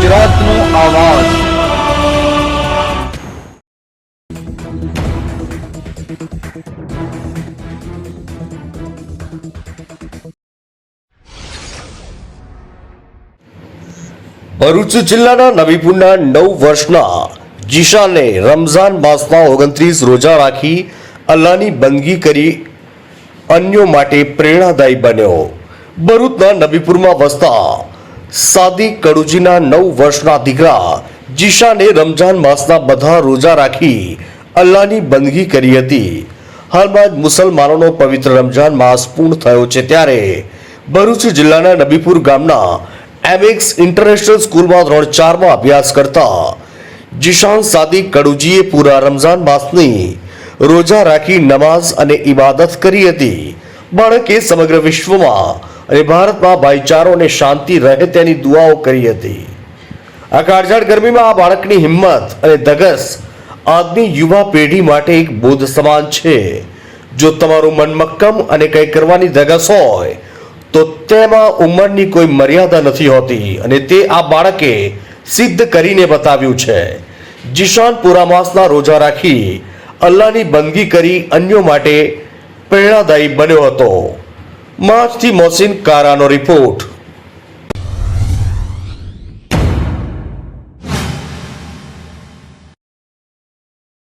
ગુજરાતનો આવાજ। ભરૂચ જિલ્લાના નવીપુરના 9 વર્ષના જીશાને રમઝાન માસના 29 રોજા રાખી અલ્લાહની બંદગી કરી અન્યો માટે પ્રેરણાદાયી બન્યો। ભરૂચના નબીપુરમાં વસતા સાદિક કડુજીના 9 વર્ષના દીકરા જીશાને રમઝાન માસના બધા રોજા રાખી અલ્લાહની બંદગી કરી હતી। હાલમાં જ મુસલમાનોનો પવિત્ર રમઝાન માસ પૂર્ણ થયો છે, ત્યારે ભરૂચ જિલ્લાના નબીપુર ગામના એમએક્સ ઇન્ટરનેશનલ સ્કૂલમાં ધોરણ 4માં અભ્યાસ કરતા જીશાન સાદિક કડુજીએ પૂરા રમઝાન માસની રોજા રાખી નમાઝ અને ઇબાદત કરી હતી। બાળકે સમગ્ર વિશ્વમાં અને ભારતમાં ભાઈચારો અને શાંતિ રહે તેની દુઆઓ કરી હતી। આ કાળઝાળ ગરમીમાં આ બાળકની હિંમત અને ધગસ આજની યુવા પેઢી માટે એક બોધ સમાન છે। જો તમારું મન મક્કમ અને કંઈ કરવાની ધગસ હોય તો તેમાં ઉંમરની કોઈ મર્યાદા નથી હોતી, અને તે આ બાળકે સિદ્ધ કરીને બતાવ્યું છે। જીશાન પૂરા માસના રોજા રાખી અલ્લાહની બંદગી કરી અન્યો માટે પ્રેરણાદાયી બન્યો હતો। માર્ચથી મોહસિન કારાનો રિપોર્ટ।